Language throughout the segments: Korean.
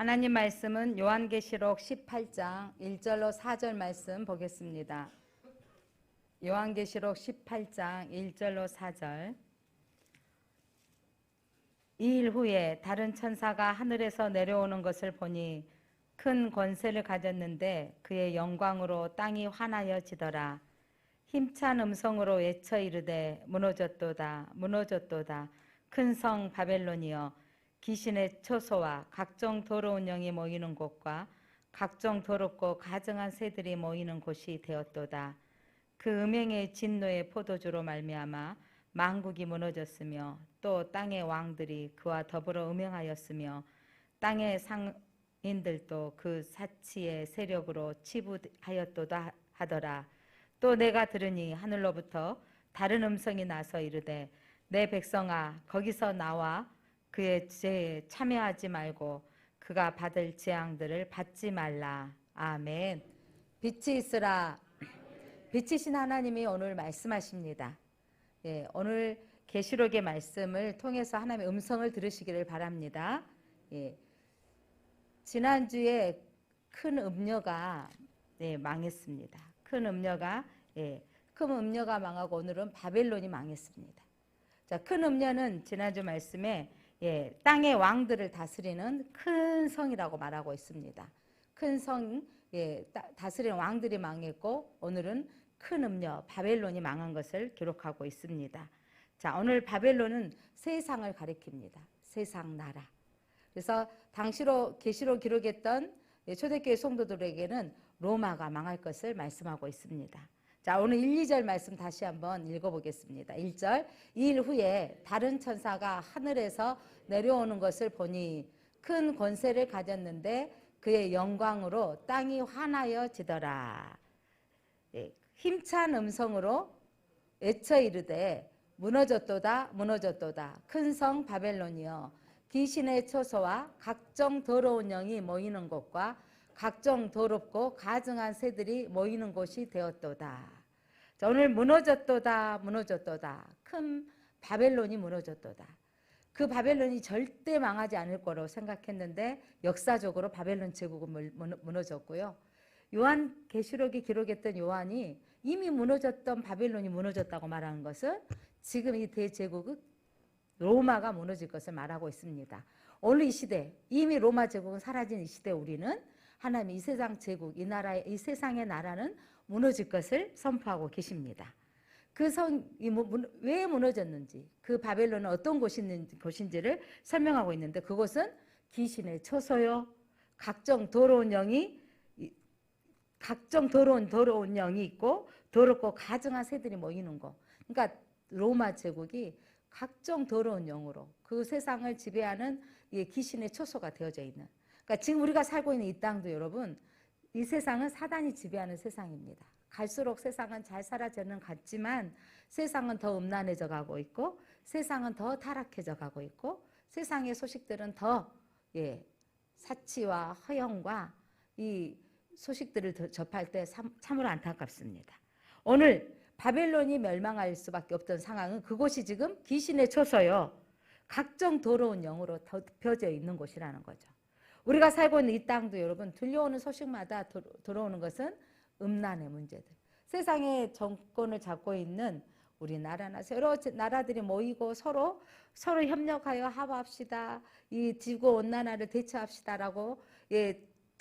하나님 말씀은 요한계시록 18장 1절로 4절 말씀 보겠습니다. 요한계시록 18장 1절로 4절. 이 일 후에 다른 천사가 하늘에서 내려오는 것을 보니 큰 권세를 가졌는데 그의 영광으로 땅이 환하여지더라. 힘찬 음성으로 외쳐 이르되 무너졌도다 무너졌도다 큰 성 바벨론이여 귀신의 처소와 각종 더러운 영이 모이는 곳과 각종 더럽고 가증한 새들이 모이는 곳이 되었도다. 그 음행의 진노의 포도주로 말미암아 만국이 무너졌으며 또 땅의 왕들이 그와 더불어 음행하였으며 땅의 상인들도 그 사치의 세력으로 치부하였도다 하더라. 또 내가 들으니 하늘로부터 다른 음성이 나서 이르되 내 백성아 거기서 나와 그의 죄에 참여하지 말고 그가 받을 재앙들을 받지 말라. 아멘. 빛이 있으라. 빛이신 하나님이 오늘 말씀하십니다. 오늘 계시록의 말씀을 통해서 하나님의 음성을 들으시기를 바랍니다. 지난주에 큰 음녀가 망했습니다. 큰 음녀가 망하고 오늘은 바벨론이 망했습니다. 자, 큰 음녀는 지난주 말씀에 땅의 왕들을 다스리는 큰 성이라고 말하고 있습니다. 큰 성, 다스리는 왕들이 망했고 오늘은 큰 음녀 바벨론이 망한 것을 기록하고 있습니다. 자, 오늘 바벨론은 세상을 가리킵니다. 세상 나라. 그래서 당시로 계시록 기록했던 초대교회 성도들에게는 로마가 망할 것을 말씀하고 있습니다. 자, 오늘 1, 2절 말씀 다시 한번 읽어보겠습니다. 1절, 이 일 후에 다른 천사가 하늘에서 내려오는 것을 보니 큰 권세를 가졌는데 그의 영광으로 땅이 환하여지더라. 힘찬 음성으로 외쳐 이르되 무너졌도다 무너졌도다 큰 성 바벨론이여 귀신의 처소와 각종 더러운 영이 모이는 곳과 각종 더럽고 가증한 새들이 모이는 곳이 되었도다. 자, 오늘 무너졌도다 무너졌도다 큰 바벨론이 무너졌도다. 그 바벨론이 절대 망하지 않을 거라고 생각했는데 역사적으로 바벨론 제국은 무너졌고요. 요한계시록이 기록했던 요한이 이미 무너졌던 바벨론이 무너졌다고 말하는 것은 지금 이 대제국은 로마가 무너질 것을 말하고 있습니다. 오늘 이 시대 이미 로마 제국은 사라진 이 시대 우리는 하나님이 이 세상 제국, 이 세상의 나라는 무너질 것을 선포하고 계십니다. 그 성이 왜 무너졌는지, 그 바벨론은 어떤 곳인지를 설명하고 있는데 그곳은 귀신의 처소요, 각종 더러운 영이 있고 더럽고 가증한 새들이 모이는 곳. 그러니까 로마 제국이 각종 더러운 영으로 그 세상을 지배하는 귀신의 처소가 되어져 있는. 그러니까 지금 우리가 살고 있는 이 땅도 여러분, 이 세상은 사단이 지배하는 세상입니다. 갈수록 세상은 잘 살아져는 같지만 세상은 더 음란해져 가고 있고 세상은 더 타락해져 가고 있고 세상의 소식들은 더 사치와 허영과 이 소식들을 접할 때 참으로 안타깝습니다. 오늘 바벨론이 멸망할 수밖에 없던 상황은 그곳이 지금 귀신의 처소요, 각종 더러운 영으로 덮여져 있는 곳이라는 거죠. 우리가 살고 있는 이 땅도 여러분 들려오는 소식마다 들어오는 것은 음란의 문제들. 세상의 정권을 잡고 있는 우리나라나 여러 나라들이 모이고 서로 협력하여 합합시다. 이 지구온난화를 대처합시다라고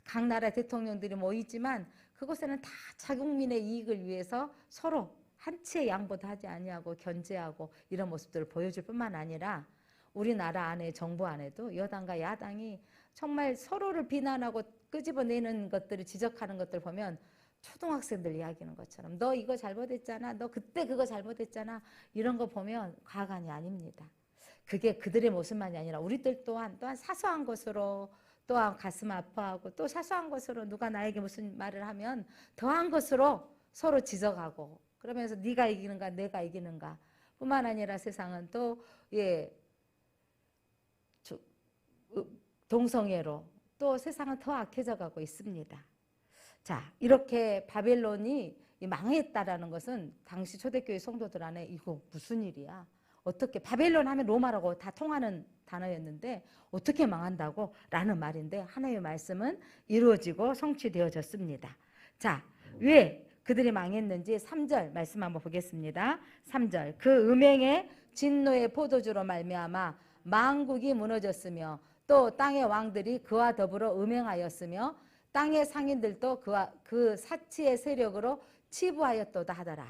각 나라 대통령들이 모이지만 그곳에는 다 자국민의 이익을 위해서 서로 한치의 양보도 하지 아니하고 견제하고 이런 모습들을 보여줄 뿐만 아니라 우리나라 안에 정부 안에도 여당과 야당이 정말 서로를 비난하고 끄집어내는 것들을 지적하는 것들 보면 초등학생들 이야기하는 것처럼 너 이거 잘못했잖아, 너 그때 그거 잘못했잖아, 이런 거 보면 과간이 아닙니다. 그게 그들의 모습만이 아니라 우리들 또한 사소한 것으로 또한 가슴 아파하고 또 사소한 것으로 누가 나에게 무슨 말을 하면 더한 것으로 서로 지적하고 그러면서 네가 이기는가 내가 이기는가 뿐만 아니라 세상은 또 동성애로 또 세상은 더 악해져 가고 있습니다. 자, 이렇게 바벨론이 망했다라는 것은 당시 초대교회 성도들 안에 이거 무슨 일이야? 어떻게 바벨론 하면 로마라고 다 통하는 단어였는데 어떻게 망한다고? 라는 말인데 하나님의 말씀은 이루어지고 성취되어졌습니다. 자, 왜 그들이 망했는지 3절 말씀 한번 보겠습니다. 3절 그 음행의 진노의 포도주로 말미암아 만국이 무너졌으며 또 땅의 왕들이 그와 더불어 음행하였으며 땅의 상인들도 그 사치의 세력으로 치부하였도다 하더라.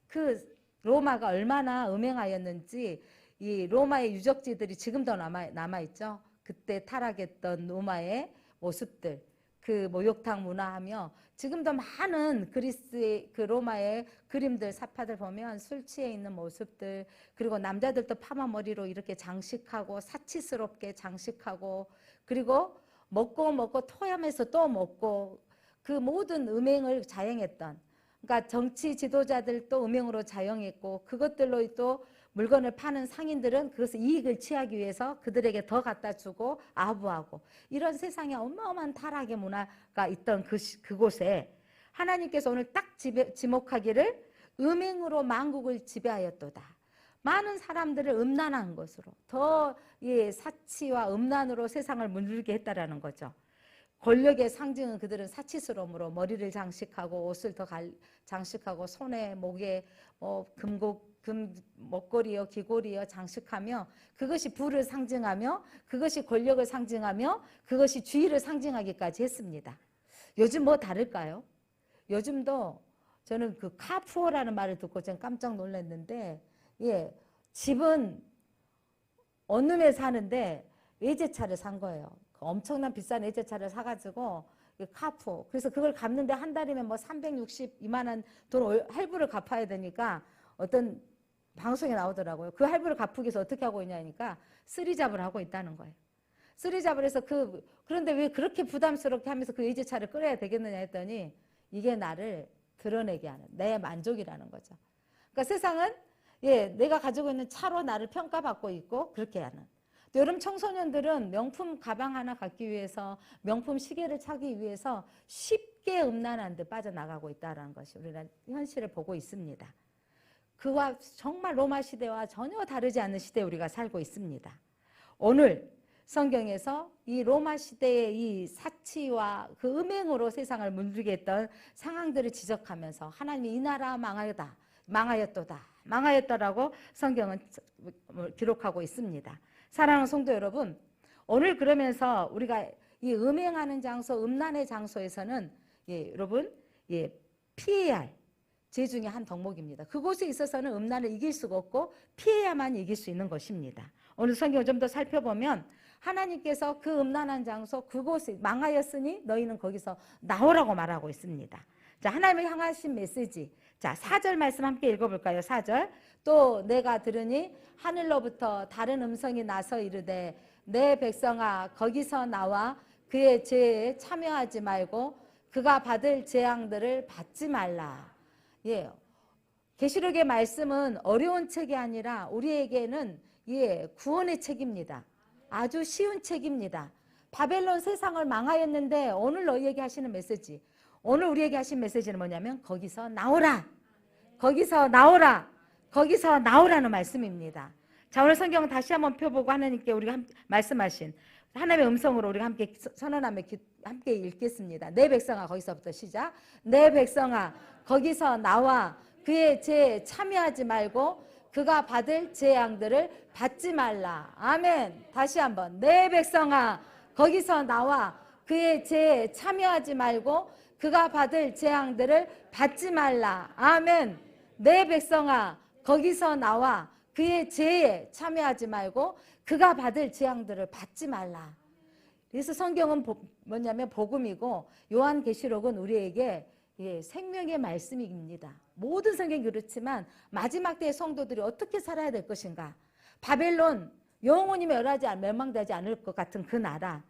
그 로마가 얼마나 음행하였는지 이 로마의 유적지들이 지금도 남아있죠. 그때 타락했던 로마의 모습들, 그 목욕탕 문화하며 지금도 많은 그리스의 그 로마의 그림들, 사파들 보면 술 취해 있는 모습들, 그리고 남자들도 파마 머리로 이렇게 장식하고 사치스럽게 장식하고, 그리고 먹고 토하면서 또 먹고, 그 모든 음행을 자행했던, 그러니까 정치 지도자들도 음행으로 자영했고, 그것들로 또 물건을 파는 상인들은 그것을 이익을 취하기 위해서 그들에게 더 갖다 주고 아부하고, 이런 세상에 어마어마한 타락의 문화가 있던 그곳에 하나님께서 오늘 딱 지목하기를 음행으로 만국을 지배하였도다. 많은 사람들을 음란한 것으로, 더 사치와 음란으로 세상을 물들게 했다라는 거죠. 권력의 상징은 그들은 사치스러움으로 머리를 장식하고 옷을 더 장식하고 손에 목에 금 목걸이요 귀걸이요 장식하며, 그것이 부를 상징하며, 그것이 권력을 상징하며, 그것이 주의를 상징하기까지 했습니다. 요즘 뭐 다를까요? 요즘도 저는 그 카푸어라는 말을 듣고 전 깜짝 놀랐는데, 집은 원룸에 사는데 외제차를 산 거예요. 엄청난 비싼 외제차를 사가지고 카푸어. 그래서 그걸 갚는데 한 달이면 뭐 362만 원 돈 할부를 갚아야 되니까 어떤 방송에 나오더라고요. 그 할부를 갚기 위해서 어떻게 하고 있냐니까 쓰리잡을 하고 있다는 거예요. 쓰리잡을 해서 그런데 왜 그렇게 부담스럽게 하면서 그 외제차를 끌어야 되겠느냐 했더니 이게 나를 드러내게 하는 내 만족이라는 거죠. 그러니까 세상은 내가 가지고 있는 차로 나를 평가받고 있고 그렇게 하는. 또 여러분 청소년들은 명품 가방 하나 갖기 위해서, 명품 시계를 차기 위해서 쉽게 음란한 데 빠져나가고 있다는 것이 우리는 현실을 보고 있습니다. 그와 정말 로마 시대와 전혀 다르지 않은 시대에 우리가 살고 있습니다. 오늘 성경에서 이 로마 시대의 이 사치와 그 음행으로 세상을 물들게 했던 상황들을 지적하면서 하나님이 이 나라 망하였다라고 성경은 기록하고 있습니다. 사랑하는 성도 여러분, 오늘 그러면서 우리가 이 음행하는 장소, 음란의 장소에서는 여러분 피해야 할 죄 중에 한 덕목입니다. 그곳에 있어서는 음란을 이길 수가 없고 피해야만 이길 수 있는 것입니다. 오늘 성경을 좀 더 살펴보면 하나님께서 그 음란한 장소, 그곳이 망하였으니 너희는 거기서 나오라고 말하고 있습니다. 자, 하나님을 향하신 메시지. 자, 4절 말씀 함께 읽어볼까요? 4절. 또 내가 들으니 하늘로부터 다른 음성이 나서 이르되 내 백성아 거기서 나와 그의 죄에 참여하지 말고 그가 받을 재앙들을 받지 말라. 계시록의 말씀은 어려운 책이 아니라 우리에게는 구원의 책입니다. 아주 쉬운 책입니다. 바벨론 세상을 망하였는데 오늘 너희에게 하시는 메시지, 오늘 우리에게 하신 메시지는 뭐냐면 거기서 나오라, 거기서 나오라, 거기서 나오라는 말씀입니다. 자, 오늘 성경은 다시 한번 펴보고 하나님께 우리가 말씀하신 하나님의 음성으로 우리가 함께 선언하며 함께 읽겠습니다. 내 백성아, 거기서부터 시작. 내 백성아 거기서 나와 그의 죄에 참여하지 말고 그가 받을 재앙들을 받지 말라. 아멘. 다시 한번. 내 백성아 거기서 나와 그의 죄에 참여하지 말고 그가 받을 재앙들을 받지 말라. 아멘. 내 백성아 거기서 나와 그의 죄에 참여하지 말고 그가 받을 재앙들을 받지 말라. 그래서 성경은 뭐냐면 복음이고 요한계시록은 우리에게 생명의 말씀입니다. 모든 성경이 그렇지만 마지막 때의 성도들이 어떻게 살아야 될 것인가. 바벨론 영원히 멸망되지 않을 것 같은 그 나라,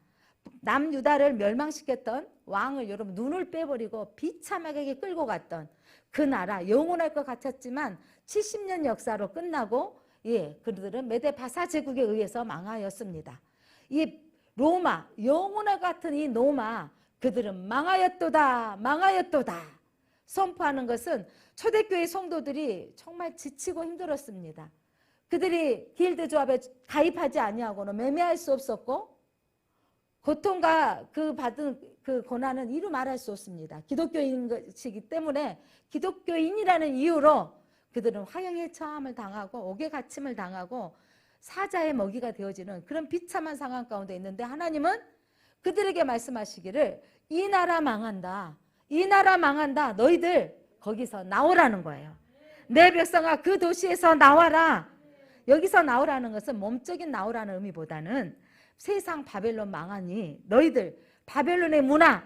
남유다를 멸망시켰던 왕을 여러분 눈을 빼버리고 비참하게 끌고 갔던 그 나라, 영원할 것 같았지만 70년 역사로 끝나고 그들은 메데바사 제국에 의해서 망하였습니다. 이 로마, 영원할 것 같은 이 로마, 그들은 망하였도다 선포하는 것은 초대교회 성도들이 정말 지치고 힘들었습니다. 그들이 길드 조합에 가입하지 아니하고는 매매할 수 없었고 고통과 그 받은 그 고난은 이루 말할 수 없습니다. 기독교인 것이기 때문에 기독교인이라는 이유로 그들은 화형의 처함을 당하고 옥에 갇힘을 당하고 사자의 먹이가 되어지는 그런 비참한 상황 가운데 있는데 하나님은 그들에게 말씀하시기를 이 나라 망한다. 이 나라 망한다. 너희들 거기서 나오라는 거예요. 내 백성아 그 도시에서 나와라. 여기서 나오라는 것은 몸적인 나오라는 의미보다는 세상 바벨론 망하니 너희들 바벨론의 문화,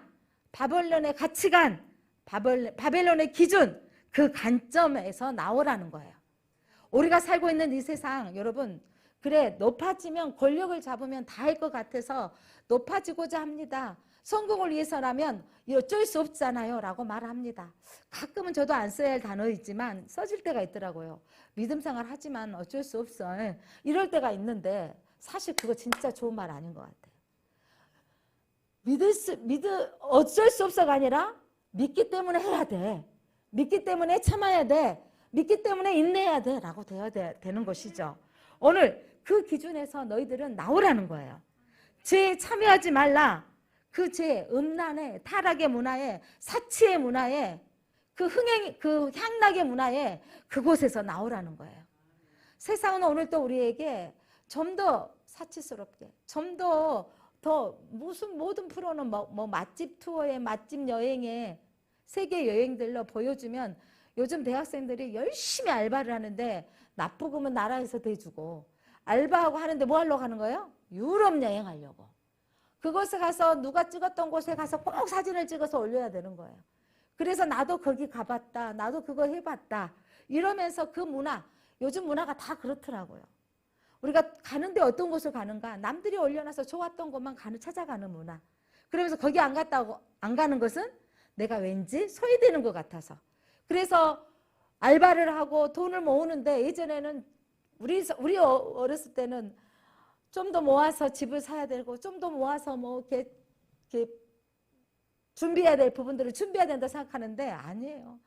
바벨론의 가치관, 바벨론의 기준 그 관점에서 나오라는 거예요. 우리가 살고 있는 이 세상 여러분 그래 높아지면 권력을 잡으면 다 할 것 같아서 높아지고자 합니다. 성공을 위해서라면 어쩔 수 없잖아요 라고 말합니다. 가끔은 저도 안 써야 할 단어이지만 써질 때가 있더라고요. 믿음생활 하지만 어쩔 수 없어 이럴 때가 있는데 사실 그거 진짜 좋은 말 아닌 것 같아요. 어쩔 수 없어가 아니라 믿기 때문에 해야 돼. 믿기 때문에 참아야 돼. 믿기 때문에 인내해야 돼 라고 되는 것이죠. 오늘 그 기준에서 너희들은 나오라는 거예요. 죄에 참여하지 말라. 그 죄, 음란의 타락의 문화에 사치의 문화에 그 향락의 문화에 그곳에서 나오라는 거예요. 세상은 오늘 또 우리에게 좀 더 사치스럽게 좀 더 무슨 모든 프로는 뭐 맛집 투어에 맛집 여행에 세계 여행들로 보여주면 요즘 대학생들이 열심히 알바를 하는데 납부금은 나라에서 대주고 알바하고 하는데 뭐 하려고 하는 거예요? 유럽 여행하려고. 그곳에 가서 누가 찍었던 곳에 가서 꼭 사진을 찍어서 올려야 되는 거예요. 그래서 나도 거기 가봤다. 나도 그거 해봤다. 이러면서 그 문화, 요즘 문화가 다 그렇더라고요. 우리가 가는데 어떤 곳을 가는가? 남들이 올려놔서 좋았던 곳만 찾아가는 문화. 그러면서 거기 안 가는 것은 내가 왠지 소외되는 것 같아서. 그래서 알바를 하고 돈을 모으는데 예전에는 우리 어렸을 때는 좀 더 모아서 집을 사야 되고 좀 더 모아서 뭐 이렇게 준비해야 될 부분들을 준비해야 된다 생각하는데 아니에요.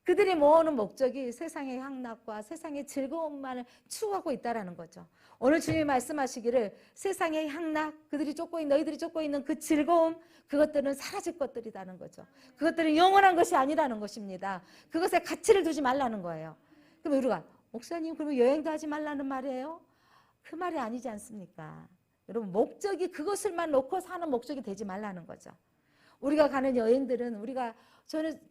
그들이 모으는 목적이 세상의 향락과 세상의 즐거움만을 추구하고 있다는 거죠. 오늘 주님이 말씀하시기를 세상의 향락, 너희들이 쫓고 있는 그 즐거움, 그것들은 사라질 것들이라는 거죠. 그것들은 영원한 것이 아니라는 것입니다. 그것에 가치를 두지 말라는 거예요. 그럼 우리가 목사님 그러면 여행도 하지 말라는 말이에요? 그 말이 아니지 않습니까? 여러분 목적이 그것을만 놓고 사는 목적이 되지 말라는 거죠. 우리가 가는 여행들은 저는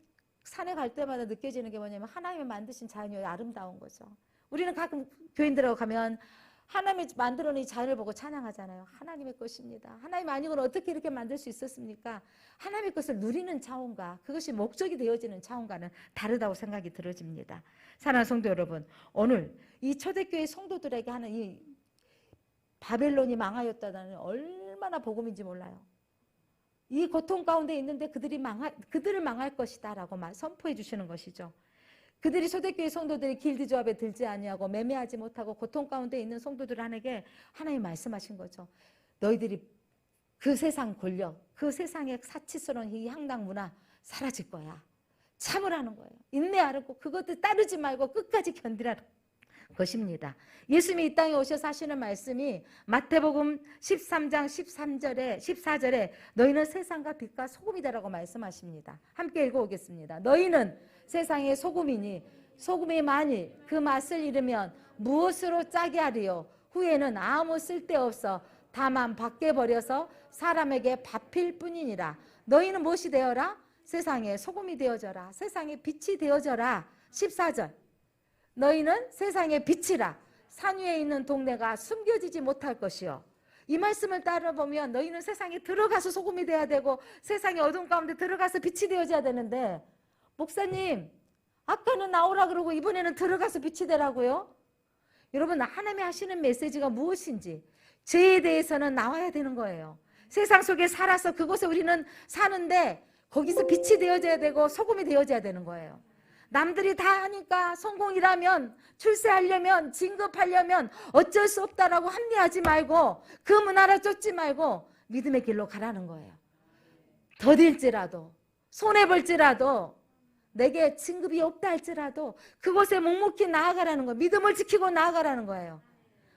산에 갈 때마다 느껴지는 게 뭐냐면 하나님이 만드신 자연이 아름다운 거죠. 우리는 가끔 교인들하고 가면 하나님이 만들어놓은 이 자연을 보고 찬양하잖아요. 하나님의 것입니다. 하나님 아니고는 어떻게 이렇게 만들 수 있었습니까? 하나님의 것을 누리는 차원과 그것이 목적이 되어지는 차원과는 다르다고 생각이 들어집니다. 사랑하는 성도 여러분, 오늘 이 초대교회 성도들에게 하는 이 바벨론이 망하였다는 얼마나 복음인지 몰라요. 이 고통 가운데 있는데 그들을 망할 것이다 라고 선포해 주시는 것이죠. 그들이 초대교회 성도들이 길드 조합에 들지 아니하고 매매하지 못하고 고통 가운데 있는 성도들에게 하나님 말씀하신 거죠. 너희들이 그 세상 권력, 그 세상의 사치스러운 이 향락 문화 사라질 거야. 참으라는 거예요. 인내하라고 그것들 따르지 말고 끝까지 견디라는 것입니다. 예수님이 이 땅에 오셔서 하시는 말씀이 마태복음 13장 14절에 너희는 세상과 빛과 소금이다라고 말씀하십니다. 함께 읽어오겠습니다. 너희는 세상의 소금이니 소금이 만일 그 맛을 잃으면 무엇으로 짜게 하리요? 후에는 아무 쓸데없어 다만 밖에 버려서 사람에게 밥힐 뿐이니라. 너희는 무엇이 되어라? 세상의 소금이 되어져라. 세상의 빛이 되어져라. 14절 너희는 세상의 빛이라. 산 위에 있는 동네가 숨겨지지 못할 것이요. 이 말씀을 따라보면 너희는 세상에 들어가서 소금이 돼야 되고 세상의 어둠 가운데 들어가서 빛이 되어져야 되는데 목사님 아까는 나오라 그러고 이번에는 들어가서 빛이 되라고요? 여러분 하나님이 하시는 메시지가 무엇인지 죄에 대해서는 나와야 되는 거예요. 세상 속에 살아서 그곳에 우리는 사는데 거기서 빛이 되어져야 되고 소금이 되어져야 되는 거예요. 남들이 다 하니까 성공이라면 출세하려면 진급하려면 어쩔 수 없다라고 합리하지 말고 그 문화를 쫓지 말고 믿음의 길로 가라는 거예요. 더딜지라도 손해볼지라도 내게 진급이 없다 할지라도 그곳에 묵묵히 나아가라는 거예요. 믿음을 지키고 나아가라는 거예요.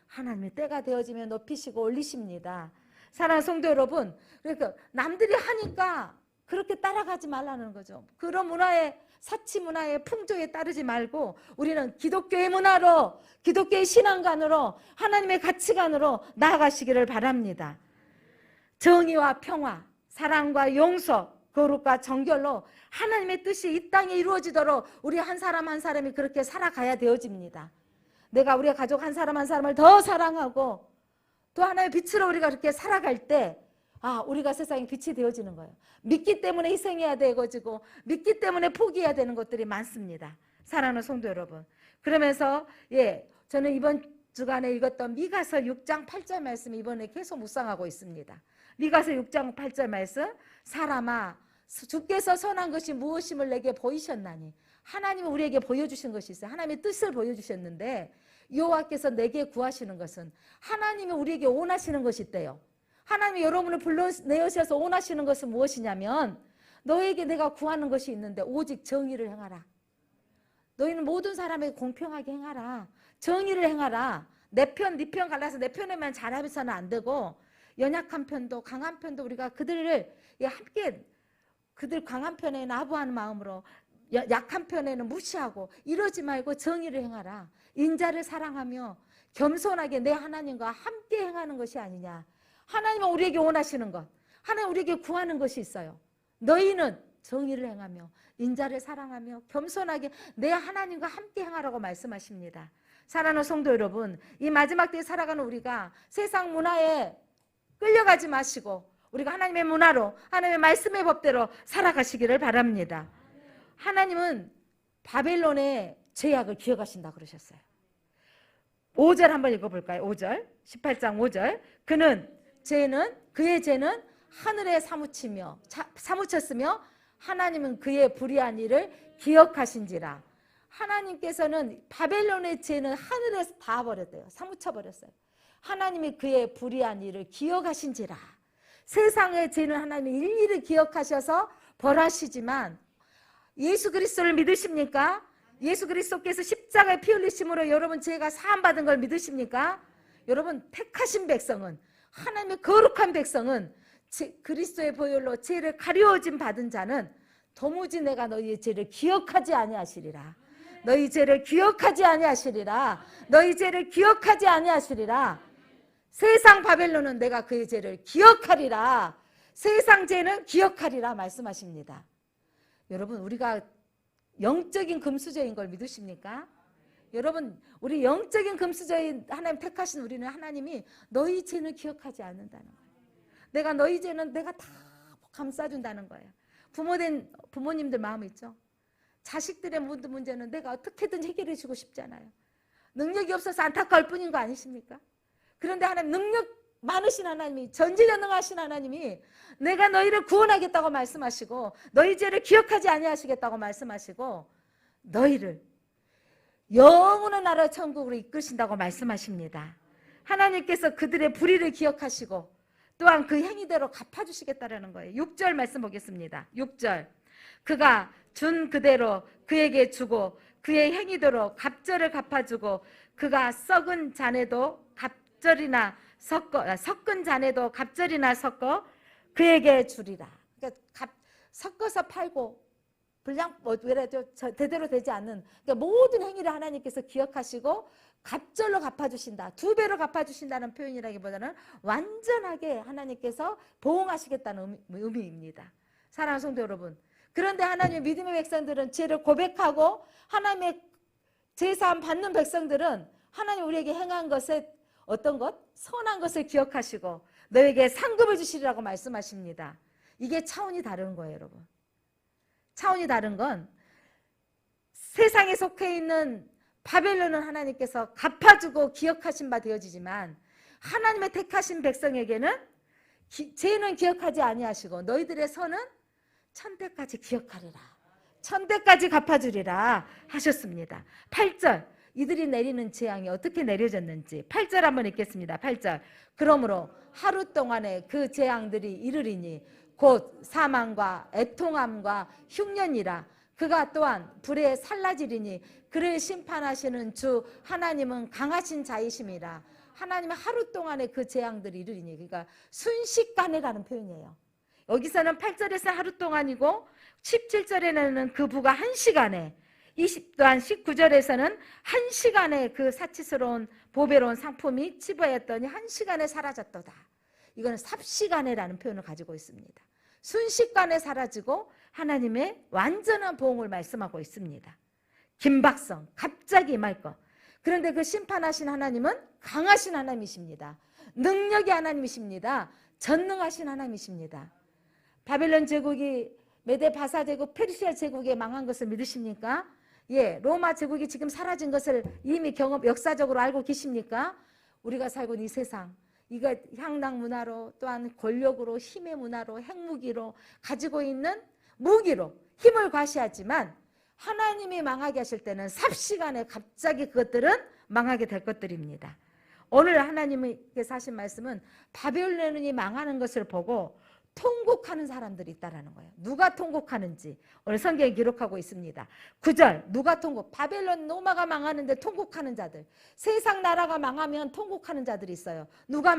하나님의 때가 되어지면 높이시고 올리십니다. 사랑하는 성도 여러분, 그러니까 남들이 하니까 그렇게 따라가지 말라는 거죠. 그런 문화에, 사치 문화의 풍조에 따르지 말고 우리는 기독교의 문화로, 기독교의 신앙관으로, 하나님의 가치관으로 나아가시기를 바랍니다. 정의와 평화, 사랑과 용서, 거룩과 정결로 하나님의 뜻이 이 땅에 이루어지도록 우리 한 사람 한 사람이 그렇게 살아가야 되어집니다. 내가 우리 가족 한 사람 한 사람을 더 사랑하고 또 하나의 빛으로 우리가 그렇게 살아갈 때 우리가 세상에 빛이 되어지는 거예요. 믿기 때문에 희생해야 되어지고 믿기 때문에 포기해야 되는 것들이 많습니다. 사랑하는 성도 여러분. 그러면서 저는 이번 주간에 읽었던 미가서 6장 8절 말씀 이번에 계속 묵상하고 있습니다. 미가서 6장 8절 말씀, 사람아 주께서 선한 것이 무엇임을 내게 보이셨나니. 하나님은 우리에게 보여주신 것이 있어요. 하나님의 뜻을 보여주셨는데 여호와께서 내게 구하시는 것은 하나님이 우리에게 원하시는 것이 있대요. 하나님이 여러분을 불러내어셔서 원하시는 것은 무엇이냐면 너에게 내가 구하는 것이 있는데 오직 정의를 행하라. 너희는 모든 사람에게 공평하게 행하라. 정의를 행하라. 내 편, 네 편 갈라서 내 편에만 잘하면서는 안 되고 연약한 편도 강한 편도 우리가 그들을 함께 그들 강한 편에는 아부하는 마음으로 약한 편에는 무시하고 이러지 말고 정의를 행하라. 인자를 사랑하며 겸손하게 내 하나님과 함께 행하는 것이 아니냐. 하나님은 우리에게 원하시는 것, 하나님 우리에게 구하는 것이 있어요. 너희는 정의를 행하며 인자를 사랑하며 겸손하게 내 하나님과 함께 행하라고 말씀하십니다. 사랑하는 성도 여러분, 이 마지막 때에 살아가는 우리가 세상 문화에 끌려가지 마시고 우리가 하나님의 문화로, 하나님의 말씀의 법대로 살아가시기를 바랍니다. 하나님은 바벨론의 죄악을 기억하신다 그러셨어요. 5절 한번 읽어볼까요? 5절, 18장 5절. 그의 죄는 하늘에 사무쳤으며 하나님은 그의 불의한 일을 기억하신지라. 하나님께서는 바벨론의 죄는 하늘에서 다 버렸대요. 사무쳐버렸어요. 하나님이 그의 불의한 일을 기억하신지라. 세상의 죄는 하나님이 일일이 기억하셔서 벌하시지만 예수 그리스도를 믿으십니까? 예수 그리스도께서 십자가에 피 흘리심으로 여러분 죄가 사함받은 걸 믿으십니까? 여러분 택하신 백성은, 하나님의 거룩한 백성은, 그리스도의 보혈로 죄를 가려짐 받은 자는 도무지 내가 너희의 죄를 기억하지 아니하시리라. 너희 죄를 기억하지 아니하시리라. 너희 죄를 기억하지 아니하시리라. 세상 바벨론은 내가 그의 죄를 기억하리라. 세상 죄는 기억하리라 말씀하십니다. 여러분, 우리가 영적인 금수저인 걸 믿으십니까? 여러분, 우리 영적인 금수저인 하나님 택하신 우리는 하나님이 너희 죄는 기억하지 않는다는 거예요. 내가 너희 죄는 내가 다 감싸준다는 거예요. 부모님들 마음 있죠? 자식들의 모든 문제는 내가 어떻게든 해결해 주고 싶잖아요. 능력이 없어서 안타까울 뿐인 거 아니십니까? 그런데 하나님, 능력 많으신 하나님이, 전지전능하신 하나님이 내가 너희를 구원하겠다고 말씀하시고 너희 죄를 기억하지 아니하시겠다고 말씀하시고 너희를 영원한 나라 천국으로 이끄신다고 말씀하십니다. 하나님께서 그들의 불의를 기억하시고 또한 그 행위대로 갚아주시겠다라는 거예요. 6절 말씀 보겠습니다. 6절. 그가 준 그대로 그에게 주고 그의 행위대로 갑절을 갚아주고 그가 썩은 잔에도 갑절이나 섞은 잔에도 갑절이나 섞어 그에게 주리라. 그러니까 섞어서 팔고 분량 대대로 되지 않는, 그러니까 모든 행위를 하나님께서 기억하시고 갑절로 갚아주신다. 2배로 갚아주신다는 표현이라기보다는 완전하게 하나님께서 보응하시겠다는 의미입니다. 사랑하는 성도 여러분, 그런데 하나님의 믿음의 백성들은 죄를 고백하고 하나님의 제사함 받는 백성들은 하나님 우리에게 행한 것에 어떤 것? 선한 것을 기억하시고 너에게 상급을 주시리라고 말씀하십니다. 이게 차원이 다른 거예요, 여러분. 차원이 다른 건 세상에 속해 있는 바벨론은 하나님께서 갚아주고 기억하신 바 되어지지만 하나님의 택하신 백성에게는 죄는 기억하지 아니하시고 너희들의 선은 천대까지 기억하리라. 천대까지 갚아주리라 하셨습니다. 8절. 이들이 내리는 재앙이 어떻게 내려졌는지 8절 한번 읽겠습니다. 8절. 그러므로 하루 동안에 그 재앙들이 이르리니 곧 사망과 애통함과 흉년이라. 그가 또한 불에 살라지리니 그를 심판하시는 주 하나님은 강하신 자이심이라. 하나님은 하루 동안에 그 재앙들을 이르리니, 그러니까 순식간에라는 표현이에요. 여기서는 8절에서 하루 동안이고 17절에는 그 부가 1시간에, 또한 19절에서는 1시간에 그 사치스러운 보배로운 상품이 치부하였더니 1시간에 사라졌도다. 이거는 삽시간에라는 표현을 가지고 있습니다. 순식간에 사라지고 하나님의 완전한 보응을 말씀하고 있습니다. 긴박성, 갑자기 임할 것. 그런데 그 심판하신 하나님은 강하신 하나님이십니다. 능력의 하나님이십니다. 전능하신 하나님이십니다. 바벨론 제국이 메데 바사 제국, 페르시아 제국에 망한 것을 믿으십니까? 예, 로마 제국이 지금 사라진 것을 이미 역사적으로 알고 계십니까? 우리가 살고 있는 이 세상, 이거 향락 문화로, 또한 권력으로, 힘의 문화로, 핵무기로 가지고 있는 무기로 힘을 과시하지만 하나님이 망하게 하실 때는 삽시간에 갑자기 그것들은 망하게 될 것들입니다. 오늘 하나님께서 하신 말씀은 바벨론이 망하는 것을 보고 통곡하는 사람들이 있다라는 거예요. 누가 통곡하는지 오늘 성경에 기록하고 있습니다. 9절, 누가 통곡? 바벨론 로마가 망하는데 통곡하는 자들. 세상 나라가 망하면 통곡하는 자들이 있어요. 누가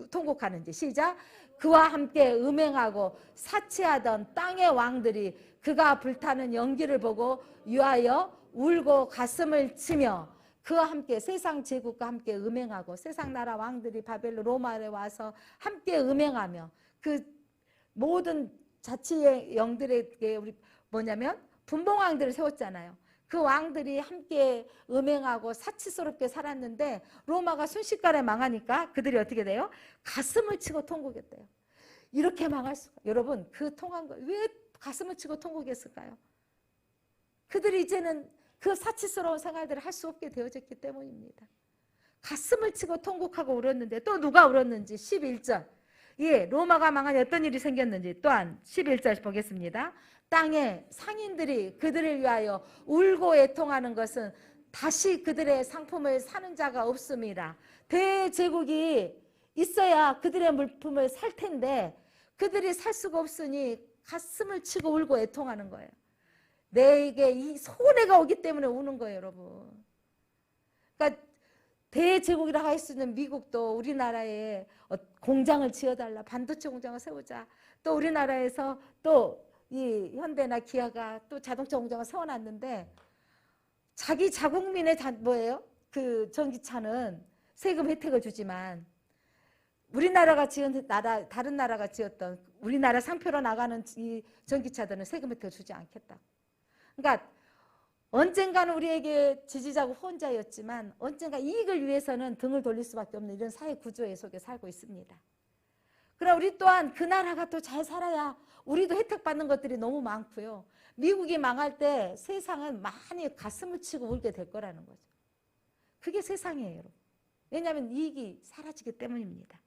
통곡하는지. 시작. 그와 함께 음행하고 사치하던 땅의 왕들이 그가 불타는 연기를 보고 유하여 울고 가슴을 치며, 그와 함께 세상 제국과 함께 음행하고 세상 나라 왕들이 바벨론 로마에 와서 함께 음행하며, 그 모든 자치의 영들에게 우리 뭐냐면 분봉왕들을 세웠잖아요. 그 왕들이 함께 음행하고 사치스럽게 살았는데 로마가 순식간에 망하니까 그들이 어떻게 돼요? 가슴을 치고 통곡했대요. 이렇게 망할 수가. 여러분, 그 통한 거 왜 가슴을 치고 통곡했을까요? 그들이 이제는 그 사치스러운 생활들을 할 수 없게 되어졌기 때문입니다. 가슴을 치고 통곡하고 울었는데, 또 누가 울었는지 11절. 예, 로마가 망하니 어떤 일이 생겼는지 또한 11절 보겠습니다. 땅의 상인들이 그들을 위하여 울고 애통하는 것은 다시 그들의 상품을 사는 자가 없음이라. 대제국이 있어야 그들의 물품을 살 텐데 그들이 살 수가 없으니 가슴을 치고 울고 애통하는 거예요. 내게 이 손해가 오기 때문에 우는 거예요, 여러분. 그러니까 대제국이라고 할 수 있는 미국도 우리나라에 공장을 지어달라, 반도체 공장을 세우자. 또 우리나라에서 또 이 현대나 기아가 또 자동차 공장을 세워놨는데 자기 자국민의 뭐예요? 그 전기차는 세금 혜택을 주지만 우리나라가 지은 다른 나라가 지었던 우리나라 상표로 나가는 이 전기차들은 세금 혜택을 주지 않겠다. 그러니까 언젠가는 우리에게 지지자고 후원자였지만 언젠가 이익을 위해서는 등을 돌릴 수밖에 없는 이런 사회 구조의 속에 살고 있습니다. 그러나 우리 또한 그 나라가 또 잘 살아야 우리도 혜택 받는 것들이 너무 많고요. 미국이 망할 때 세상은 많이 가슴을 치고 울게 될 거라는 거죠. 그게 세상이에요, 여러분. 왜냐하면 이익이 사라지기 때문입니다.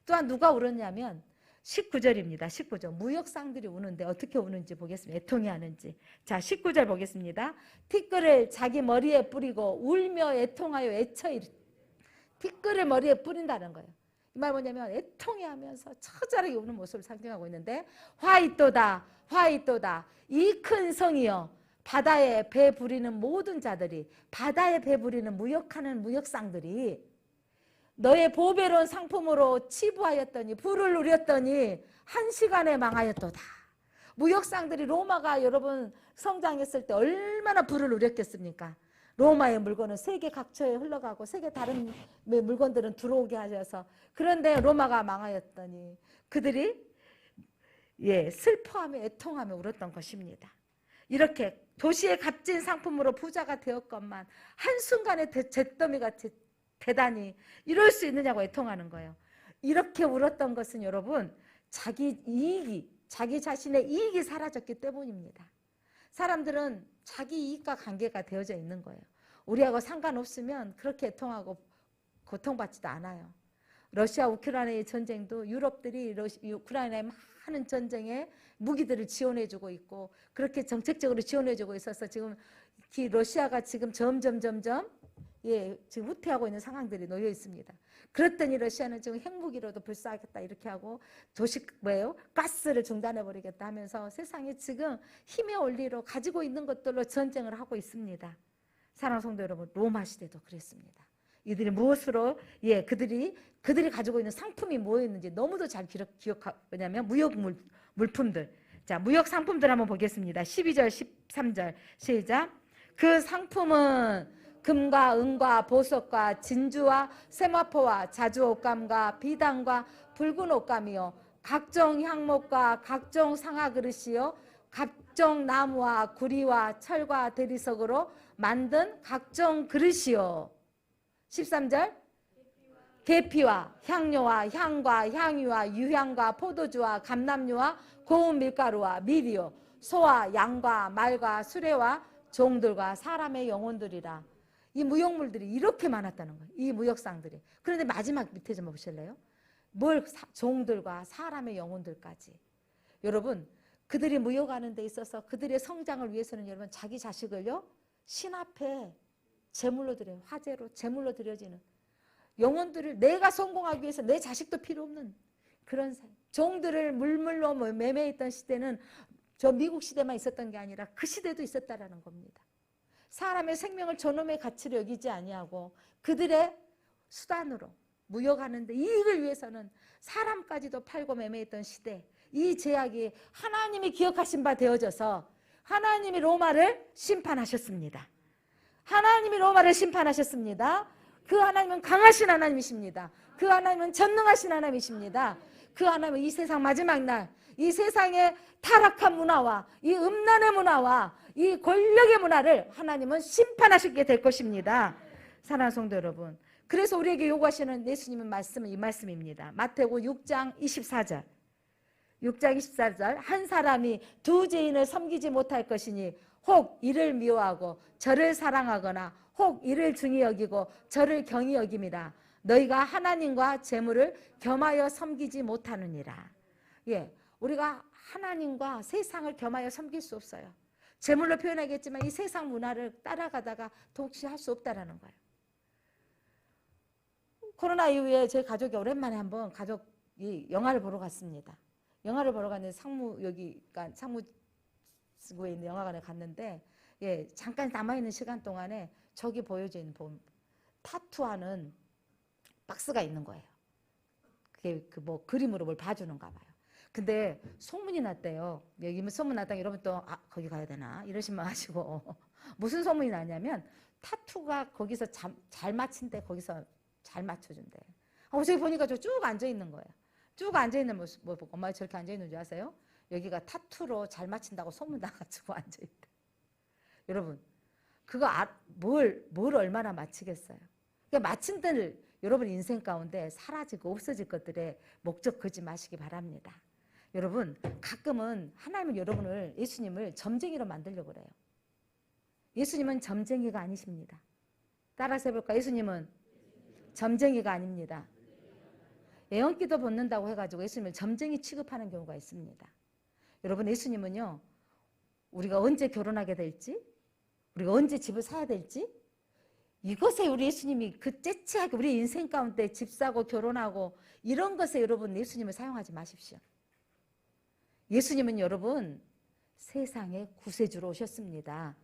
또한 누가 울었냐면 19절입니다. 19절. 무역상들이 우는데 어떻게 우는지 보겠습니다. 애통이 하는지. 자, 19절 보겠습니다. 티끌을 자기 머리에 뿌리고 울며 애통하여 애처이르. 티끌을 머리에 뿌린다는 거예요. 이 말 뭐냐면 애통해 하면서 처절하게 우는 모습을 상징하고 있는데, 화이또다 화이또다 이 큰 성이여, 바다에 배 부리는 모든 자들이, 바다에 배 부리는 무역하는 무역상들이 너의 보배로운 상품으로 치부하였더니, 부를 누렸더니 1시간에 망하였도다. 무역상들이, 로마가 여러분 성장했을 때 얼마나 부를 누렸겠습니까? 로마의 물건은 세계 각처에 흘러가고 세계 다른 물건들은 들어오게 하셔서, 그런데 로마가 망하였더니 그들이 슬퍼하며 애통하며 울었던 것입니다. 이렇게 도시의 값진 상품으로 부자가 되었건만 한순간에 잿더미가 대단히 이럴 수 있느냐고 애통하는 거예요. 이렇게 울었던 것은 여러분 자기 자신의 이익이 사라졌기 때문입니다. 사람들은 자기 이익과 관계가 되어져 있는 거예요. 우리하고 상관없으면 그렇게 애통하고 고통받지도 않아요. 러시아 우크라이나의 전쟁도 유럽들이 우크라이나의 많은 전쟁에 무기들을 지원해주고 있고 그렇게 정책적으로 지원해주고 있어서 지금 러시아가 지금 점점 예, 지금 후퇴하고 있는 상황들이 놓여 있습니다. 그랬더니 러시아는 지금 핵무기로도 불사하겠다 이렇게 하고 도시 뭐예요? 가스를 중단해 버리겠다 하면서 세상에 지금 힘의 원리로 가지고 있는 것들로 전쟁을 하고 있습니다. 사랑하는 성도 여러분, 로마 시대도 그랬습니다. 이들이 무엇으로 그들이 가지고 있는 상품이 뭐였는지 너무도 잘 기억하고, 왜냐하면 무역 물품들. 자, 무역 상품들 한번 보겠습니다. 12절 13절 시작. 그 상품은 금과 은과 보석과 진주와 세마포와 자주 옷감과 비단과 붉은 옷감이요 각종 향목과 각종 상아 그릇이요 각종 나무와 구리와 철과 대리석으로 만든 각종 그릇이요. 13절 계피와 향료와 향과 향유와 유향과 포도주와 감람류와 고운 밀가루와 밀이요 소와 양과 말과 수레와 종들과 사람의 영혼들이라. 이 무역물들이 이렇게 많았다는 거예요. 이 무역상들이. 그런데 마지막 밑에 좀 보실래요? 종들과 사람의 영혼들까지. 여러분, 그들이 무역하는 데 있어서 그들의 성장을 위해서는 여러분 자기 자식을요 신 앞에 제물로 드려요. 화제로 제물로 드려지는 영혼들을 내가 성공하기 위해서 내 자식도 필요 없는 그런 삶. 종들을 물물로 매매했던 시대는 저 미국 시대만 있었던 게 아니라 그 시대도 있었다라는 겁니다. 사람의 생명을 저놈의 가치로 여기지 아니하고 그들의 수단으로 무역하는데 이익을 위해서는 사람까지도 팔고 매매했던 시대. 이 제약이 하나님이 기억하신 바 되어져서 하나님이 로마를 심판하셨습니다. 하나님이 로마를 심판하셨습니다. 그 하나님은 강하신 하나님이십니다. 그 하나님은 전능하신 하나님이십니다. 그 하나님은 이 세상 마지막 날 이 세상의 타락한 문화와 이 음란의 문화와 이 권력의 문화를 하나님은 심판하시게 될 것입니다. 사랑하는 성도 여러분, 그래서 우리에게 요구하시는 예수님의 말씀은 이 말씀입니다. 마태복음 6장 24절 6장 24절 한 사람이 두 죄인을 섬기지 못할 것이니 혹 이를 미워하고 저를 사랑하거나 혹 이를 중히 여기고 저를 경히 여김이라. 너희가 하나님과 재물을 겸하여 섬기지 못하느니라. 우리가 하나님과 세상을 겸하여 섬길 수 없어요. 재물로 표현하겠지만 이 세상 문화를 따라가다가 독시 할 수 없다라는 거예요. 코로나 이후에 저희 가족이 오랜만에 한번 가족이 영화를 보러 갔습니다. 영화를 보러 갔는데 상무구에 있는 영화관에 갔는데 잠깐 남아있는 시간 동안에 저기 보여진 타투하는 박스가 있는 거예요. 그게 그림으로 뭘 봐주는가 봐요. 근데 소문이 났대요. 여기 소문 났다가 여러분 또 거기 가야 되나 이러시면 하시고 무슨 소문이 나냐면 타투가 거기서 잘 맞힌대. 거기서 잘 맞춰준대. 저기 보니까 저 쭉 앉아있는 거예요. 쭉 앉아있는 모습 보고 엄마 저렇게 앉아있는 줄 아세요? 여기가 타투로 잘 맞힌다고 소문 나가지고 앉아있대. 여러분 그거 뭘 얼마나 맞히겠어요. 그러니까 맞힌 데를 여러분 인생 가운데 사라지고 없어질 것들에 목적 걸지 마시기 바랍니다. 여러분 가끔은 하나님은 여러분을 예수님을 점쟁이로 만들려고 그래요. 예수님은 점쟁이가 아니십니다. 따라서 해볼까? 예수님은 점쟁이가 아닙니다. 애언기도 벗는다고 해가지고 예수님을 점쟁이 취급하는 경우가 있습니다. 여러분 예수님은요 우리가 언제 결혼하게 될지 우리가 언제 집을 사야 될지 이것에 우리 예수님이 그 째째하게 우리 인생 가운데 집 사고 결혼하고 이런 것에 여러분 예수님을 사용하지 마십시오. 예수님은 여러분 세상의 구세주로 오셨습니다.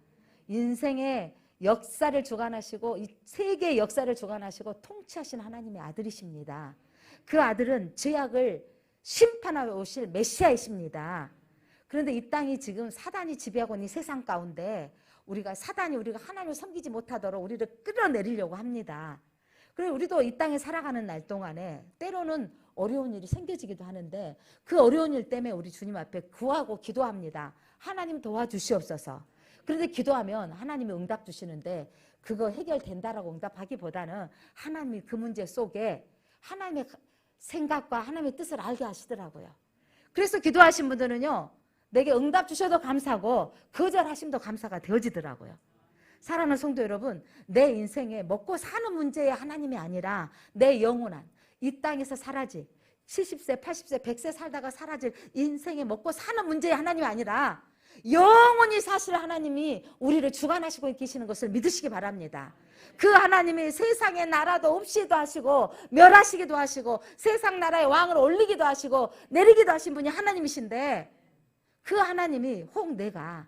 인생의 역사를 주관하시고 이 세계의 역사를 주관하시고 통치하신 하나님의 아들이십니다. 그 아들은 죄악을 심판하러 오실 메시아이십니다. 그런데 이 땅이 지금 사단이 지배하고 있는 이 세상 가운데 우리가 하나님을 섬기지 못하도록 우리를 끌어내리려고 합니다. 그리고 우리도 이 땅에 살아가는 날 동안에 때로는 어려운 일이 생겨지기도 하는데 그 어려운 일 때문에 우리 주님 앞에 구하고 기도합니다. 하나님 도와주시옵소서. 그런데 기도하면 하나님이 응답 주시는데 그거 해결된다라고 응답하기보다는 하나님이 그 문제 속에 하나님의 생각과 하나님의 뜻을 알게 하시더라고요. 그래서 기도하신 분들은요 내게 응답 주셔도 감사하고 거절하심도 감사가 되어지더라고요. 사랑하는 성도 여러분, 내 인생에 먹고 사는 문제의 하나님이 아니라 내 영원한 이 땅에서 사라질 70세, 80세, 100세 살다가 사라질 인생에 먹고 사는 문제의 하나님이 아니라 영원히 사실 하나님이 우리를 주관하시고 계시는 것을 믿으시기 바랍니다. 그 하나님이 세상의 나라도 없이도 하시고 멸하시기도 하시고 세상 나라의 왕을 올리기도 하시고 내리기도 하신 분이 하나님이신데, 그 하나님이 혹 내가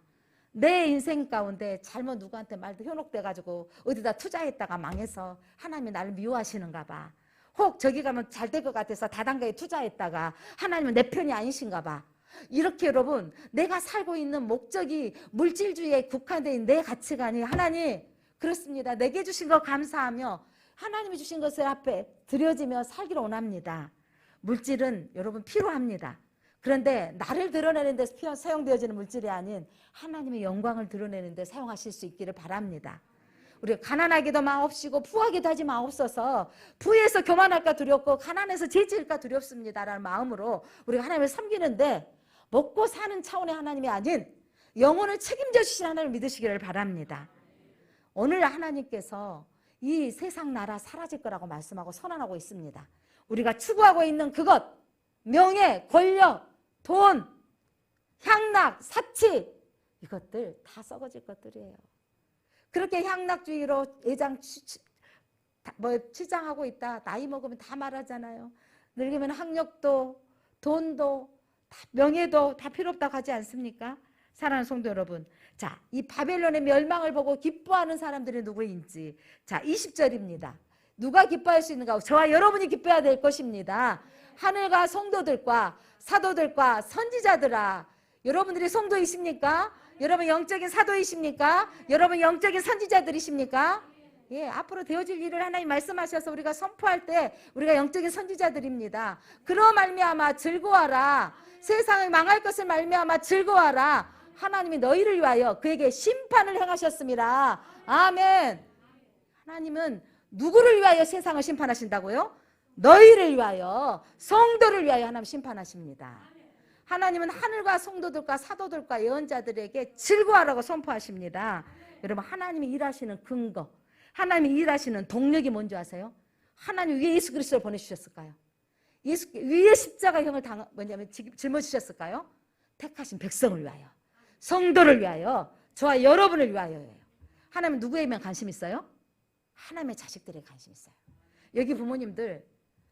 내 인생 가운데 잘못 누구한테 말도 현혹돼가지고 어디다 투자했다가 망해서 하나님이 나를 미워하시는가 봐. 혹 저기 가면 잘 될 것 같아서 다단계에 투자했다가 하나님은 내 편이 아니신가 봐. 이렇게 여러분, 내가 살고 있는 목적이 물질주의에 국한된 내 가치관이 하나님 그렇습니다. 내게 주신 거 감사하며 하나님이 주신 것을 앞에 드려지며 살기를 원합니다. 물질은 여러분 필요합니다. 그런데 나를 드러내는 데 사용되어지는 물질이 아닌 하나님의 영광을 드러내는 데 사용하실 수 있기를 바랍니다. 우리 가난하기도 마옵시고 부하기도 하지 마옵소서. 부에서 교만할까 두렵고 가난해서 죄지을까 두렵습니다라는 마음으로 우리가 하나님을 섬기는데, 먹고 사는 차원의 하나님이 아닌 영혼을 책임져 주신 하나님을 믿으시기를 바랍니다. 오늘 하나님께서 이 세상 나라 사라질 거라고 말씀하고 선언하고 있습니다. 우리가 추구하고 있는 그것, 명예, 권력, 돈, 향락, 사치, 이것들 다 썩어질 것들이에요. 그렇게 향락주의로 치장하고 있다. 나이 먹으면 다 말하잖아요. 늙으면 학력도 돈도 명예도 다 필요 없다고 하지 않습니까? 사랑하는 성도 여러분, 자, 이 바벨론의 멸망을 보고 기뻐하는 사람들이 누구인지, 자, 20절입니다. 누가 기뻐할 수 있는가? 저와 여러분이 기뻐해야 될 것입니다. 하늘과 성도들과 사도들과 선지자들아, 여러분들이 성도이십니까? 여러분 영적인 사도이십니까? 여러분 영적인 선지자들이십니까? 예, 앞으로 되어질 일을 하나님 말씀하셔서 우리가 선포할 때 우리가 영적인 선지자들입니다. 그러 말미암아 즐거워하라. 세상이 망할 것을 말미암아 즐거워하라. 하나님이 너희를 위하여 그에게 심판을 행하셨습니다. 아멘. 하나님은 누구를 위하여 세상을 심판하신다고요? 너희를 위하여, 성도를 위하여 하나님 심판하십니다. 하나님은 하늘과 성도들과 사도들과 예언자들에게 즐거워하라고 선포하십니다. 여러분, 하나님이 일하시는 근거, 하나님이 일하시는 동력이 뭔지 아세요? 하나님 위에 예수 그리스도를 보내주셨을까요? 예수 위에 십자가형을 짊어지셨을까요? 택하신 백성을 위하여, 성도를 위하여, 저와 여러분을 위하여예요. 하나님은 누구에게만 관심 있어요? 하나님의 자식들에 관심 있어요. 여기 부모님들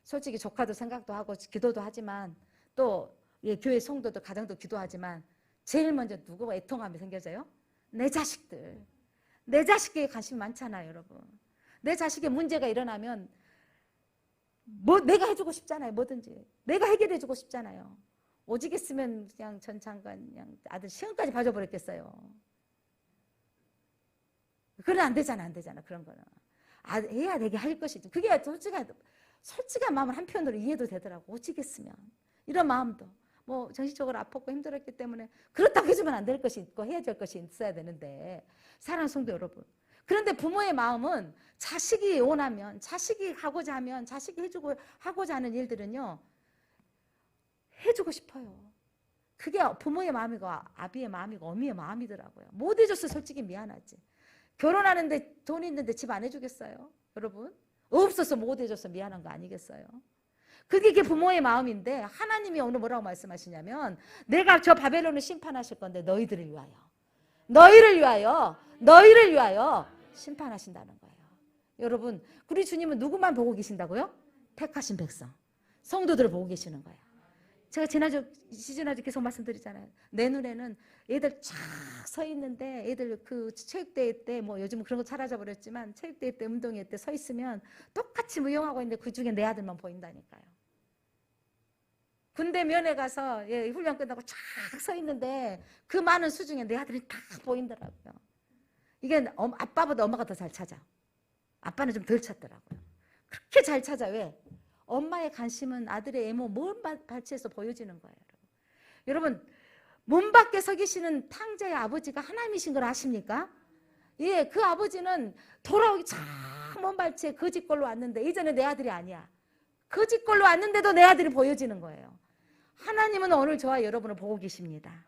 솔직히 조카도 생각도 하고 기도도 하지만 또 교회 성도도 가정도 기도하지만 제일 먼저 누구와 애통함이 생겨져요? 내 자식들. 내 자식에게 관심 많잖아요, 여러분. 내 자식의 문제가 일어나면 내가 해주고 싶잖아요, 뭐든지. 내가 해결해주고 싶잖아요. 오직 있으면 그냥 전 장관, 그냥 아들 시험까지 봐줘버렸겠어요. 그건 안 되잖아, 안 되잖아, 그런 거는. 해야 되게 할 것이지. 그게 솔직한 마음을 한편으로 이해도 되더라고. 오지겠으면. 이런 마음도. 뭐 정신적으로 아팠고 힘들었기 때문에 그렇다고 해주면 안 될 것이 있고 해야 될 것이 있어야 되는데, 사랑하는 성도 여러분, 그런데 부모의 마음은 자식이 원하면, 자식이 하고자 하면, 자식이 해주고 하고자 하는 일들은요 해주고 싶어요. 그게 부모의 마음이고 아비의 마음이고 어미의 마음이더라고요. 못 해줘서 솔직히 미안하지. 결혼하는데 돈 있는데 집 안 해주겠어요? 여러분, 없어서 못 해줘서 미안한 거 아니겠어요? 그게 부모의 마음인데, 하나님이 오늘 뭐라고 말씀하시냐면, 내가 저 바벨론을 심판하실 건데 너희들을 위하여, 너희를 위하여, 너희를 위하여 심판하신다는 거예요. 여러분, 우리 주님은 누구만 보고 계신다고요? 택하신 백성, 성도들을 보고 계시는 거예요. 제가 지난주 계속 말씀드리잖아요. 내 눈에는 애들 쫙 서 있는데, 애들 그 체육대회 때, 뭐 요즘은 그런 거 사라져 버렸지만, 체육대회 때, 운동회 때 서 있으면 똑같이 무용하고 있는데 그 중에 내 아들만 보인다니까요. 군대 면회 가서 훈련 끝나고 쫙 서 있는데 그 많은 수 중에 내 아들이 다 보이더라고요. 이게 아빠보다 엄마가 더 잘 찾아. 아빠는 좀 덜 찾더라고요. 그렇게 잘 찾아. 왜? 엄마의 관심은 아들의 애모 먼 발치에서 보여지는 거예요. 여러분, 문 밖에 서 계시는 탕자의 아버지가 하나님이신 걸 아십니까? 예, 그 아버지는 돌아오기 참 먼 발치에 거짓골로 왔는데, 이전에 내 아들이 아니야. 거짓골로 왔는데도 내 아들이 보여지는 거예요. 하나님은 오늘 저와 여러분을 보고 계십니다.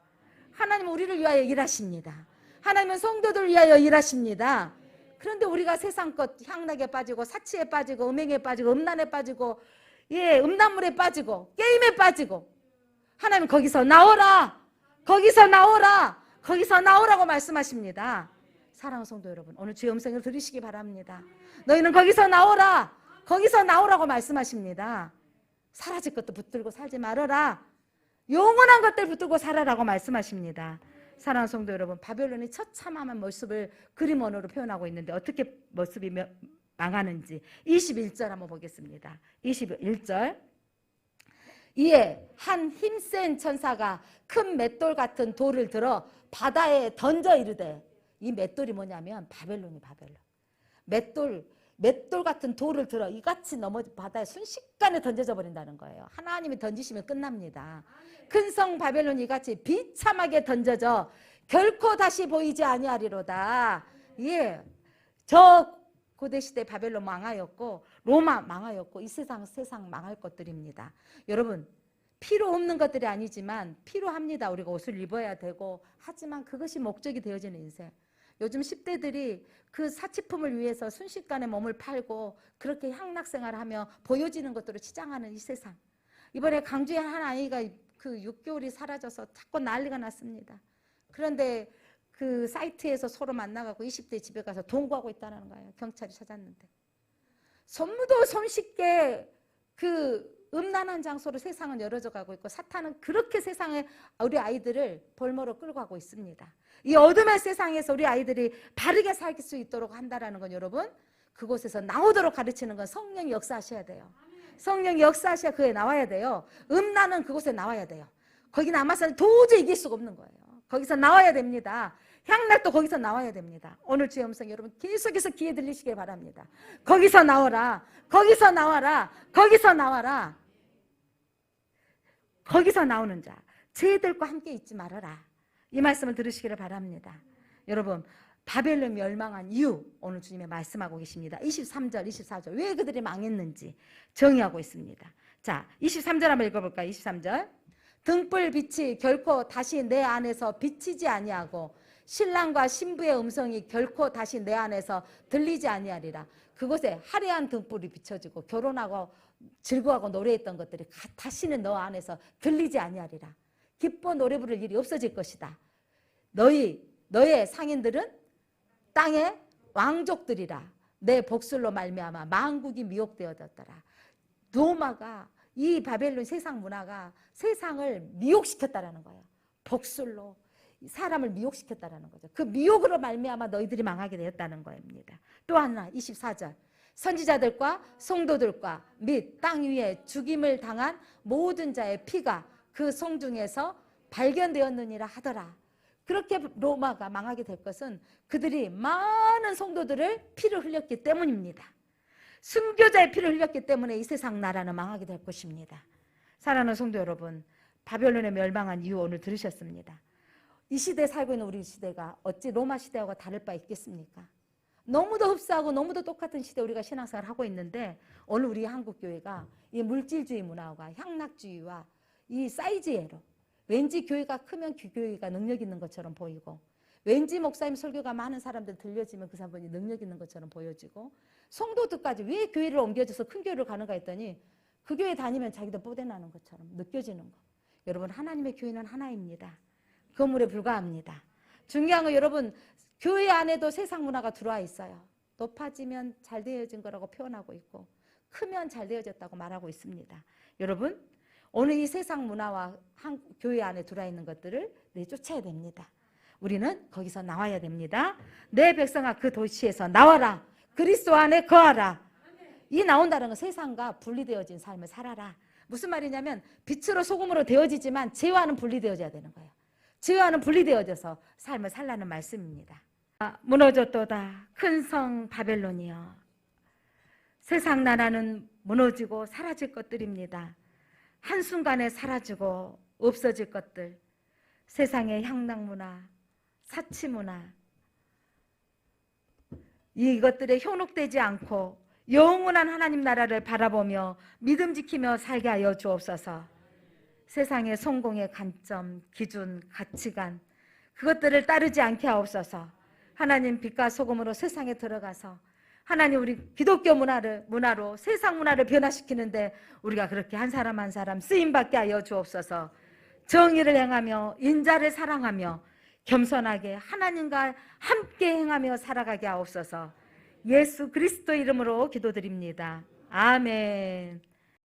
하나님은 우리를 위하여 일하십니다. 하나님은 성도들을 위하여 일하십니다. 그런데 우리가 세상 것 향락에 빠지고 사치에 빠지고 음행에 빠지고 음란에 빠지고 음란물에 빠지고 게임에 빠지고, 하나님 거기서 나오라, 거기서 나오라, 거기서 나오라고 말씀하십니다. 사랑하는 성도 여러분, 오늘 주의 음성을 들으시기 바랍니다. 너희는 거기서 나오라. 거기서 나오라고 말씀하십니다. 사라질 것도 붙들고 살지 말아라. 영원한 것들 붙들고 살아라고 말씀하십니다. 사랑하는 성도 여러분, 바벨론이 처참한 모습을 그림 언어로 표현하고 있는데 어떻게 모습이 망하는지 21절 한번 보겠습니다. 21절. 이에 한 힘센 천사가 큰 맷돌 같은 돌을 들어 바다에 던져 이르되, 이 맷돌이 뭐냐면 바벨론이 바벨론. 맷돌 같은 돌을 들어 이같이 바다에 순식간에 던져져 버린다는 거예요. 하나님이 던지시면 끝납니다. 큰 성 바벨론이 이같이 비참하게 던져져 결코 다시 보이지 아니하리로다. 예, 저 고대시대 바벨론 망하였고 로마 망하였고 이 세상 망할 것들입니다. 여러분, 필요 없는 것들이 아니지만 필요합니다. 우리가 옷을 입어야 되고, 하지만 그것이 목적이 되어지는 인생. 요즘 10대들이 그 사치품을 위해서 순식간에 몸을 팔고 그렇게 향락생활을 하며 보여지는 것들을 치장하는 이 세상. 이번에 강주에 한 아이가 그 6개월이 사라져서 자꾸 난리가 났습니다. 그런데 그 사이트에서 서로 만나갖고 20대 집에 가서 돈 구하고 있다는 거예요. 경찰이 찾았는데. 손무도 손쉽게 그 음란한 장소로 세상은 열어져 가고 있고, 사탄은 그렇게 세상에 우리 아이들을 볼모로 끌고 가고 있습니다. 이 어둠의 세상에서 우리 아이들이 바르게 살 수 있도록 한다라는 건, 여러분, 그곳에서 나오도록 가르치는 건 성령이 역사하셔야 돼요. 성령이 역사하셔야 그에 나와야 돼요. 음란은 그곳에 나와야 돼요. 거기 남아서는 도저히 이길 수가 없는 거예요. 거기서 나와야 됩니다. 향락도 거기서 나와야 됩니다. 오늘 주의 음성 여러분 계속해서 귀에 들리시길 바랍니다. 거기서 나와라. 거기서 나와라. 거기서 나와라. 거기서 나오는 자, 쟤들과 함께 있지 말아라. 이 말씀을 들으시기를 바랍니다. 여러분, 바벨론 멸망한 이유 오늘 주님이 말씀하고 계십니다. 23절, 24절. 왜 그들이 망했는지 정의하고 있습니다. 자, 23절 한번 읽어볼까요? 23절. 등불 빛이 결코 다시 내 안에서 비치지 아니하고 신랑과 신부의 음성이 결코 다시 내 안에서 들리지 아니하리라. 그곳에 화려한 등불이 비춰지고 결혼하고 즐거워하고 노래했던 것들이 다시는 너 안에서 들리지 아니하리라. 기뻐 노래 부를 일이 없어질 것이다. 너의 상인들은 땅의 왕족들이라. 내 복술로 말미암아 만국이 미혹되어졌더라. 로마가, 이 바벨론 세상 문화가 세상을 미혹시켰다라는 거예요. 복술로 사람을 미혹시켰다라는 거죠. 그 미혹으로 말미암아 너희들이 망하게 되었다는 겁니다. 또 하나 24절. 선지자들과 성도들과 및 땅 위에 죽임을 당한 모든 자의 피가 그 성중에서 발견되었느니라 하더라. 그렇게 로마가 망하게 될 것은 그들이 많은 성도들을 피를 흘렸기 때문입니다. 순교자의 피를 흘렸기 때문에 이 세상 나라는 망하게 될 것입니다. 사랑하는 성도 여러분, 바벨론의 멸망한 이유 오늘 들으셨습니다. 이 시대에 살고 있는 우리 시대가 어찌 로마 시대하고 다를 바 있겠습니까? 너무도 흡사하고 너무도 똑같은 시대 우리가 신앙생활을 하고 있는데, 오늘 우리 한국교회가 이 물질주의 문화와 향락주의와 이 사이즈예로, 왠지 교회가 크면 교회가 능력 있는 것처럼 보이고, 왠지 목사님 설교가 많은 사람들 들려지면 그 사람이 능력 있는 것처럼 보여지고, 성도들까지 왜 교회를 옮겨줘서 큰 교회를 가는가 했더니 그 교회 다니면 자기도 뽀대나는 것처럼 느껴지는 거. 여러분, 하나님의 교회는 하나입니다. 건물에 불과합니다. 중요한 건 여러분, 교회 안에도 세상 문화가 들어와 있어요. 높아지면 잘 되어진 거라고 표현하고 있고, 크면 잘 되어졌다고 말하고 있습니다. 여러분, 오늘 이 세상 문화와 교회 안에 들어와 있는 것들을 내쫓아야 됩니다. 우리는 거기서 나와야 됩니다. 내 백성아 그 도시에서 나와라. 그리스도 안에 거하라. 이 나온다는 건 세상과 분리되어진 삶을 살아라. 무슨 말이냐면 빛으로 소금으로 되어지지만 죄와는 분리되어져야 되는 거예요. 죄와는 분리되어져서 삶을 살라는 말씀입니다. 무너졌도다 큰 성 바벨론이여. 세상 나라는 무너지고 사라질 것들입니다. 한순간에 사라지고 없어질 것들, 세상의 향락문화, 사치문화, 이것들에 현혹되지 않고 영원한 하나님 나라를 바라보며 믿음 지키며 살게 하여 주옵소서. 세상의 성공의 관점, 기준, 가치관, 그것들을 따르지 않게 하옵소서. 하나님 빛과 소금으로 세상에 들어가서 하나님 우리 기독교 문화로 세상 문화를 변화시키는데 우리가 그렇게 한 사람 한 사람 쓰임받게 하여 주옵소서. 정의를 행하며 인자를 사랑하며 겸손하게 하나님과 함께 행하며 살아가게 하옵소서. 예수 그리스도 이름으로 기도드립니다. 아멘.